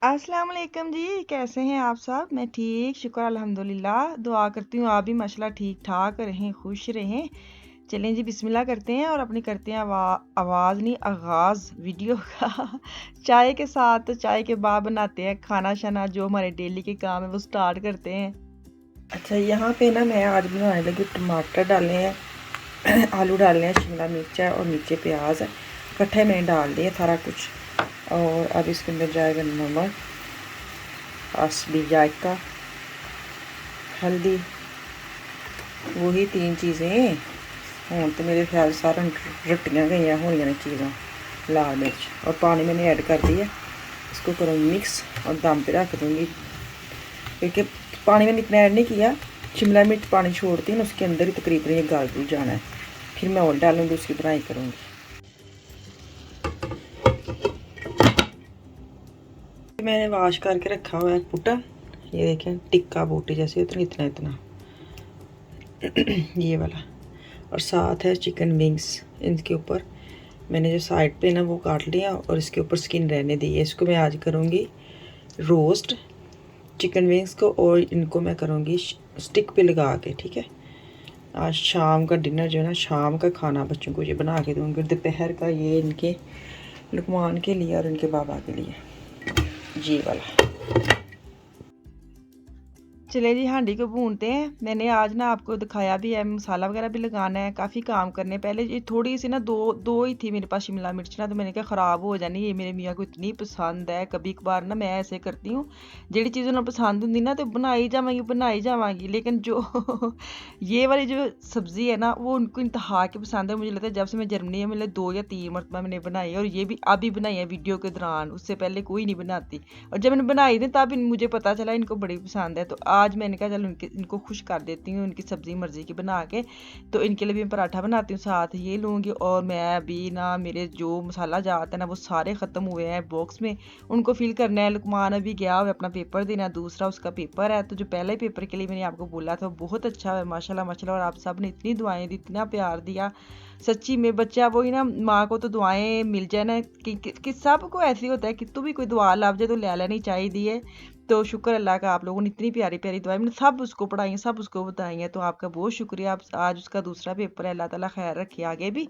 अस्सलाम वालेकुम जी। कैसे हैं आप सब? मैं ठीक, शुक्र अल्हम्दुलिल्लाह। दुआ करती हूँ आप भी माशाल्लाह ठीक ठाक रहें, खुश रहें। चलें जी, बिस्मिल्लाह करते हैं और अपनी करते हैं आवाज़ नहीं, आगाज़ वीडियो का। चाय के साथ, चाय के बाद बनाते हैं खाना शाना, जो हमारे डेली के काम है वो स्टार्ट करते हैं। अच्छा, यहाँ पे ना मैं आज बनाने लगी, टमाटर डाले हैं, आलू डाले हैं, शिमला मिर्च है और नीचे प्याज है, इकट्ठे मैंने डाल दिए सारा कुछ। और अब इसके अंदर जाएगा नमक, असली जायका, हल्दी, वही 3 चीज़ें। हूँ तो मेरे ख्याल सारा रट्टियाँ गई होनी ने चीज़ां। लाल मिर्च और पानी मैंने ऐड कर दिया, इसको करूँगी मिक्स और दम पे रख दूँगी, क्योंकि पानी मैंने इतना ऐड नहीं किया। शिमला मिर्च पानी छोड़ती है, उसके अंदर ही तकरीबन ये गल जाना है। फिर मैं और डालूँगी, उसकी बनाई करूँगी। मैंने वाश करके रखा हुआ है पुट्टा, ये देखें टिक्का बूटी जैसे उतना इतना इतना ये वाला। और साथ है चिकन विंग्स, इनके ऊपर मैंने जो साइड पे ना वो काट लिया और इसके ऊपर स्किन रहने दी है। इसको मैं आज करूँगी रोस्ट चिकन विंग्स को, और इनको मैं करूँगी स्टिक पे लगा के, ठीक है। आज शाम का डिनर जो है ना, शाम का खाना बच्चों को ये बना के दूँगी। दोपहर का ये इनके लुकमान के लिए और इनके बाबा के लिए जी वाला। चले जी, हांडी को भूनते हैं। मैंने आज ना आपको दिखाया भी है, मसाला वगैरह भी लगाना है, काफ़ी काम करने। पहले ये थोड़ी सी ना दो ही थी मेरे पास शिमला मिर्च ना, तो मैंने कहा ख़राब हो जानी, ये मेरे मियाँ को इतनी पसंद है। कभी कभार ना मैं ऐसे करती हूँ, जेड़ी चीज़ उन्हें पसंद होंगी ना तो बनाई जावांगी, लेकिन जो ये वाली जो सब्ज़ी है ना वो उनको इंतहा के पसंद है। मुझे लगता है जब से मैं जर्मनी है, मतलब 2 या 3 मरतबा मैंने बनाई है, और ये भी अभी बनाई है वीडियो के दौरान, उससे पहले कोई नहीं बनाती। और जब मैंने बनाई थी तब मुझे पता चला इनको बड़ी पसंद है, तो आज मैंने कहा चलो इनको खुश कर देती हूँ, इनकी सब्ज़ी मर्ज़ी की बना के। तो इनके लिए भी मैं पराठा बनाती हूँ, साथ ये लूँगी। और मैं अभी ना, मेरे जो मसाला जात है ना वो सारे ख़त्म हुए हैं बॉक्स में, उनको फिल करना है। लुकमान अभी गया हुआ अपना पेपर देना, दूसरा उसका पेपर है। तो जो पहले पेपर के लिए मैंने आपको बोला था वो बहुत अच्छा है माशाल्लाह माशाल्लाह, और आप सब ने इतनी दुआएं दी, इतना प्यार दिया। सच्ची में बच्चा वही ना, माँ को तो दुआएं मिल जाए ना, कि सबको ऐसे होता है कि तू भी कोई दुआ लभ जाए तो ले लेनी चाहिए। तो शुक्र अल्लाह का, आप लोगों ने इतनी प्यारी प्यारी दुआएं मैंने सब उसको पढ़ाई, सब उसको बताई हैं, तो आपका बहुत शुक्रिया। आप आज उसका दूसरा पेपर है, अल्लाह ताला खैर रखे आगे भी।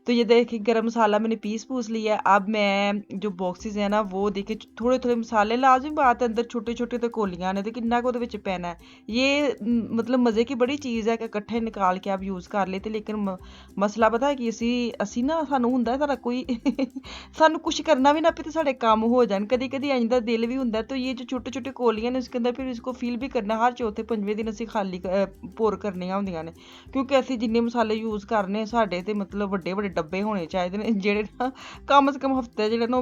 तो ये देखिए गरम मसाला मैंने पीस लिया है। अब मैं जो बॉक्सेस है ना वो देखिए, थोड़े थोड़े मसाले, लाजमी बात है अंदर छोटे छोटे तो कोलियां ने, तो किन्ना को पैना है ये, मतलब मज़े की बड़ी चीज़ है कि इकट्ठे निकाल के आप यूज़ कर लेते। लेकिन मसला पता है कि ਅਸੀਂ ਨਾ ਸਾਨੂੰ ਹੁੰਦਾ ਸਾਡਾ ਕੋਈ ਸਾਨੂੰ कुछ करना भी ना पे तो साढ़े काम हो जाए। कभी कभी इंज दा दिल भी होंदा, तो ये जो छोटे छोटे कोलियां ने उसके अंदर फिर इसको फिल भी करना, हर चौथे पंजवें दिन ਅਸੀਂ खाली पोर करनियां होंदियां ने, क्योंकि ਅਸੀਂ जिन्ने मसाले यूज़ करने साढ़े ते मतलब ਵੱਡੇ ਵੱਡੇ डब्बे होने चाहिए ने, ਜਿਹੜੇ ना कम से कम हफ्ते ਜਿਹੜੇ ना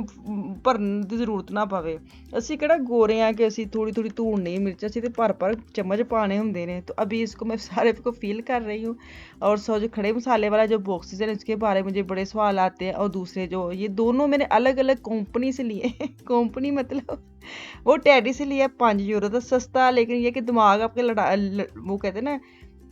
भरन की जरूरत ना पवे। ਅਸੀਂ ਕਿਹੜਾ गोरे हैं कि ਅਸੀਂ थोड़ी थोड़ी धूड़नी मिर्च, ਅਸੀਂ ते भर चम्मच पाने होंदे ने। तो अभी इसको मैं सारे को फिल कर रही हूँ। और सो जो खड़े मसाले वाला जो बॉक्सेस है इसके बारे में मुझे बड़े सवाल आते हैं। और दूसरे जो ये दोनों मैंने अलग अलग कंपनी से लिए कंपनी मतलब वो टैडी से लिया 5 यूरो तो सस्ता, लेकिन ये कि दिमाग आपके वो कहते हैं ना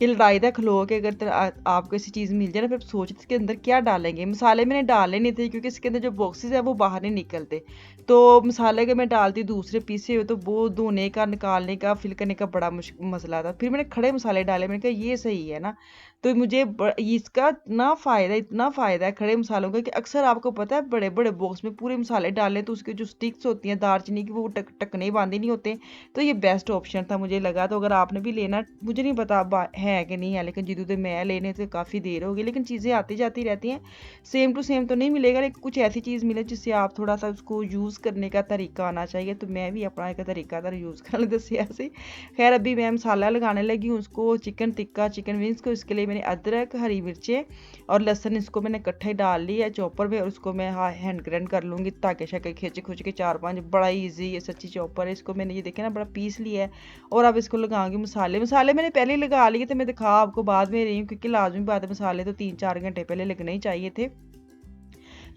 कि लड़ाई का खलो के, अगर आपको ऐसी चीज़ मिल जाए ना, फिर सोचते इसके अंदर क्या डालेंगे। मसाले मैंने डाले नहीं थे क्योंकि इसके अंदर जो बॉक्सेस है वो बाहर नहीं निकलते, तो मसाले के मैं डालती दूसरे पीसे हुए, तो वो धोने का, निकालने का, फिल करने का बड़ा मसला था। फिर मैंने खड़े मसाले डाले, मैंने कहा ये सही है ना। तो मुझे इसका इतना फ़ायदा है खड़े मसालों का, कि अक्सर आपको पता है बड़े बड़े बॉक्स में पूरे मसाले डालें तो उसके जो स्टिक्स होती हैं दालचीनी की वो टकने बांधे नहीं होते। तो ये बेस्ट ऑप्शन था मुझे लगा। तो अगर आपने भी लेना, मुझे नहीं पता है कि नहीं है, लेकिन जिदू तो मैं लेने से काफ़ी देर होगी, लेकिन चीज़ें आती जाती रहती हैं। सेम टू सेम तो नहीं मिलेगा, लेकिन कुछ ऐसी चीज़ मिले जिससे आप थोड़ा सा उसको यूज़ करने का तरीका आना चाहिए। तो मैं भी अपना एक तरीका था यूज़ करने दसिया से। खैर अभी मैं मसाला लगाने लगी हूँ उसको, चिकन टिक्का, चिकन विंग्स को। इसके लिए मैंने अदरक, हरी मिर्चें और लहसुन इसको मैंने इकट्ठे डाल लिया चॉपर में, और उसको मैं हैंड ग्राइंड कर लूँगी ताकि शाके खींच खुच के 4-5। बड़ा ईजी है सच्ची चॉपर है। इसको मैंने ये देखे ना बड़ा पीस लिया है। और अब इसको लगाऊंगी मसाले मैंने पहले ही लगा लिए थे, मैं दिखा आपको बाद में रही हूँ, क्योंकि लाजमी बात है मसाले तो 3-4 घंटे पहले लगने ही चाहिए थे।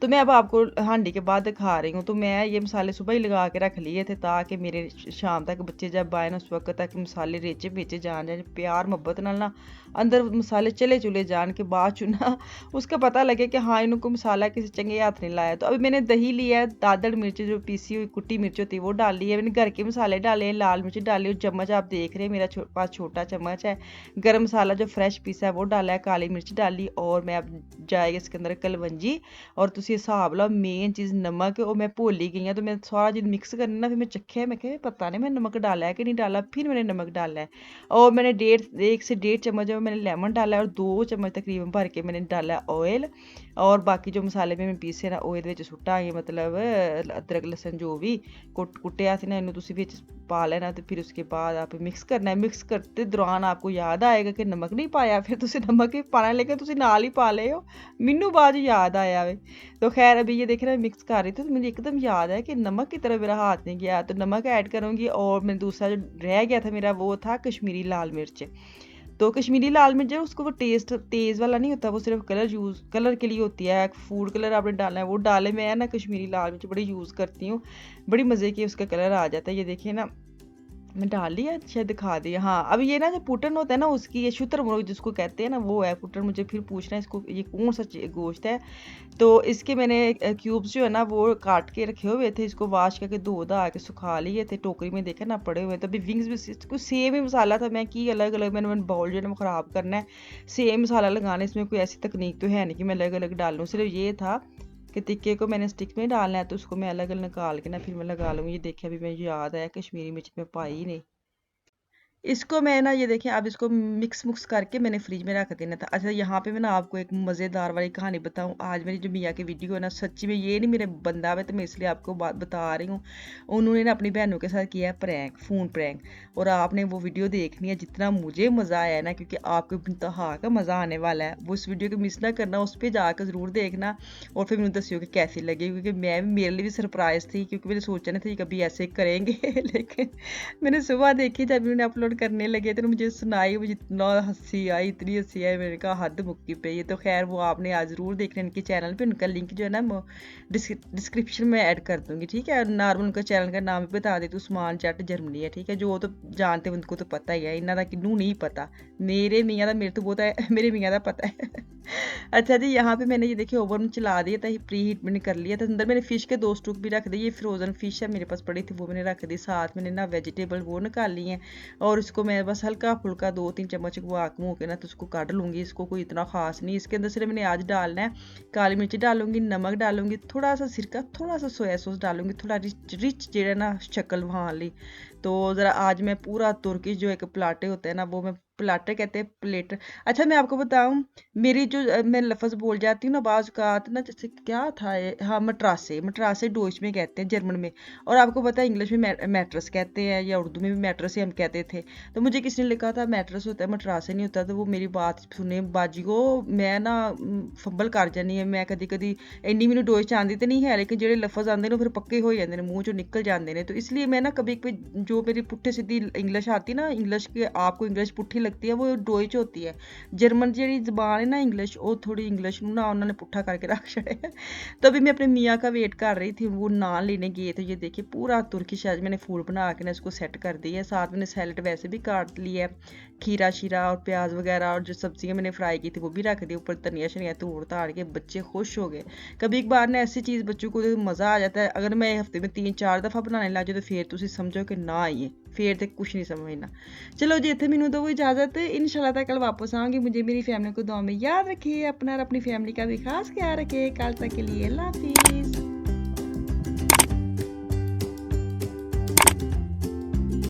तो मैं अब आपको हांडी के बाद दिखा रही हूँ। तो मैं ये मसाले सुबह ही लगा के रख लिए थे ताकि मेरे शाम तक बच्चे जब आए ना उस वक्त तक मसाले रेचे बेचे जान जाए, प्यार मुहब्बत नाल ना अंदर मसाले चले चुले जान के बाद चू ना उसका पता लगे कि हाँ इनको मसाला किसी चंगे हाथ नहीं लाया। तो अभी मैंने दही लिया है, दादड़ मिर्च जो पीसी हुई कुटी मिर्च होती है वो डाली है, मैंने घर के मसाले डाले हैं, लाल मिर्च डाली, चम्मच आप देख रहे हैं मेरा पास छोटा चम्मच है, गरम मसाला जो फ्रेश पीसा है वो डाला है, काली मिर्च डाली, और मैं अब जाएगा इसके अंदर कलवंजी, और तुम हिसाब लो मेन चीज़ नमक, और मैं भुल ही गई हूँ। तो मैं सारा चीज़ मिक्स करना ना, फिर मैं चखे मैं कहा पता नहीं मैं नमक डाला है कि नहीं डाला, फिर मैंने नमक डाला है, और मैंने 1 से 1.5 चम्मच मैंने लेमन डाला है, और 2 चम्मच तकरीबन भर के मैंने डाला है ऑयल, और बाकी जो मसाले में मैं पीसे ना ਉਹ ਇਹਦੇ ਵਿੱਚ ਸੁੱਟਾਂਗੇ, मतलब अदरक लहसुन जो भी कुटिया थी ना इन्हों तुसी विच पा लेना। तो फिर उसके बाद आप मिक्स करना है, मिक्स करते दौरान आपको याद आएगा कि नमक नहीं पाया, फिर तुसी नमक भी पाना, लेकिन तुसी नाल ही पा ले हो, मैनू बाद याद आया वे। तो खैर अभी ये देख रहे मिक्स कर रही थी तो मुझे एकदम याद है कि नमक की तरह मेरा हाथ नहीं गया, तो नमक ऐड करूँगी, और मैं दूसरा जो रह गया था मेरा वो था कश्मीरी लाल मिर्च। तो कश्मीरी लाल मिर्च जो उसको वो टेस्ट तेज़ वाला नहीं होता, वो सिर्फ कलर के लिए होती है, फूड कलर आपने डालना है वो डाले। मैं ना कश्मीरी लाल मिर्च बड़ी यूज़ करती हूँ, बड़ी मज़े की उसका कलर आ जाता है। ये देखिए ना मैं डाल लिया, शायद दिखा दिया। हाँ अब ये ना जो पुटन होता है ना उसकी, ये शुतुरमुर्ग जिसको कहते हैं ना वो है पुटन। मुझे फिर पूछना है इसको ये कौन सा गोश्त है। तो इसके मैंने क्यूब्स जो है ना वो काट के रखे हुए थे, इसको वॉश करके धो धा के सुखा लिए थे, टोकरी में देखा ना पड़े हुए। तो अभी विंग्स भी कुछ सेम ही मसाला था, मैं की अलग अलग मैंने बाउल जो है ना ख़राब करना है, सेम मसाला लगाना, इसमें कोई ऐसी तकनीक तो है नहीं कि मैं अलग अलग डालूँ। सिर्फ ये था कि टिक्के को मैंने स्टिक में डालना है, तो उसको मैं अलग अलग निकाल के ना फिर मैं लगा लूँगी। ये देखिए अभी मुझे याद आया कश्मीरी मिर्च में पाई ही नहीं। इसको मैं ना ये देखें अब इसको मिक्स मुक्स करके मैंने फ्रिज में रख देना था। अच्छा यहाँ पे मैं ना आपको एक मज़ेदार वाली कहानी बताऊँ। आज मेरी जो मियाँ की वीडियो है ना सच्ची में ये नहीं मेरे बंदा है, तो मैं इसलिए आपको बात बता रही हूँ। उन्होंने ना अपनी बहनों के साथ किया है प्रैंक, फ़ोन प्रैंक, और आपने वो वीडियो देखनी है। जितना मुझे मज़ा आया है ना, क्योंकि आपको इंतहा का मज़ा आने वाला है, वो इस वीडियो को मिस ना करना, उस पर जाकर ज़रूर देखना, और फिर मैंने दसियो कि कैसी लगी, क्योंकि मेरे लिए भी सरप्राइज़ थी, क्योंकि मैंने सोचा नहीं था कभी ऐसे करेंगे लेकिन मैंने सुबह देखी जब उन्होंने अपलोड करने लगे तो मुझे सुनाई, मुझे इतना हंसी आई, इतनी हंसी आई, मैंने कहा हद मुक्की पे ये। तो खैर वो आपने आज ज़रूर देखना इनके चैनल पे, उनका लिंक जो है ना मैं डिस्क्रिप्शन में ऐड कर दूँगी, ठीक है। नॉर्मल उनका चैनल का नाम भी बता देती, उस्मान जट जर्मनी है, ठीक है। जो तो जानते उनको तो पता ही है, इन्हों का किनू नहीं पता, मेरे मियाँ का मेरे तो बहुत है, मेरे मियाँ का पता है अच्छा जी यहाँ पे मैंने ये देखिए ओवन चला दिया था, प्री हीट मैंने कर लिया था। अंदर मैंने फ़िश के 2 स्टूक भी रख दिए, ये फ्रोज़न फ़िश है मेरे पास पड़ी थी वो मैंने रख दी, साथ मैंने ना वेजिटेबल वो निकाल ली हैं, और इसको मैं बस हल्का फुल्का 2-3 चम्मच घुमा घुमू के ना तो उसको काट लूँगी। इसको कोई इतना ख़ास नहीं, इसके अंदर सिर्फ मैंने आज डालना है काली मिर्च डालूँगी, नमक डालूँगी, थोड़ा सा सिरका, थोड़ा सा सोया सॉस डालूँगी, थोड़ा रिच जो है ना शक्ल वहाँ ली। तो ज़रा आज मैं पूरा तुर्किश जो एक पलाटे होते हैं ना वो मैं पलाटे कहते हैं, प्लेट। अच्छा मैं आपको बताऊं मेरी जो मैं लफ्ज़ बोल जाती हूँ ना बाज़ औक़ात ना, जैसे क्या था ये, हाँ मटरासे, मटरासे डोइच में कहते हैं जर्मन में, और आपको पता है इंग्लिश में मैट्रस कहते हैं, या उर्दू में भी मैट्रस ही हम कहते थे। तो मुझे किसी ने लिखा था मैट्रस होता है मटरासे नहीं होता, तो वो मेरी बात सुने बाजी को मैं ना फंबल कर जानी है। मैं कदी कदी इन्नी मैनू डोइच आंदी तो नहीं है, लेकिन जो लफ्ज़ आते हैं फिर पक्के हो जाते हैं, मूँह चो निकल जाते हैं। तो इसलिए मैं ना कभी कभी जो मेरी पुट्ठी सीधी इंग्लिश आती ना, इंग्लिश के आपको इंग्लिश पुट्ठी लगती है वो डोइच होती है। जर्मन जी जबान है ना इंग्लिश, वो थोड़ी इंग्लिश ना उन्होंने पुट्ठा करके रख छड़े तो अभी मैं अपने मियाँ का वेट कर रही थी, वो नान लेने गए थे। ये देखिए पूरा तुर्किश आज मैंने फूड बना के ना इसको सेट कर दिया है, साथ मैंने सैलड वैसे भी काट लिया है, खीरा शीरा और प्याज वगैरह, और जो सब्जियां मैंने फ्राई की थी वो भी रख दी, ऊपर धनिया शनिया तोड़ ताड़ के बच्चे खुश हो गए। कभी एक बार ना ऐसी चीज़ बच्चों को मज़ा आ जाता है। अगर मैं हफ्ते में 3-4 दफ़ा बनाने लग जाए तो फिर तुम समझो कि ना आइए, फिर तो कुछ नहीं समझना। चलो जी इतने मैनू दो इजाज़त, इंशाल्लाह तक कल वापस आऊँगी। मुझे मेरी फैमिली को दुआ में याद रखिए, अपना और अपनी फैमिली का भी खास ख्याल रखिए। कल तक के लिए अल्लाह हाफिज़।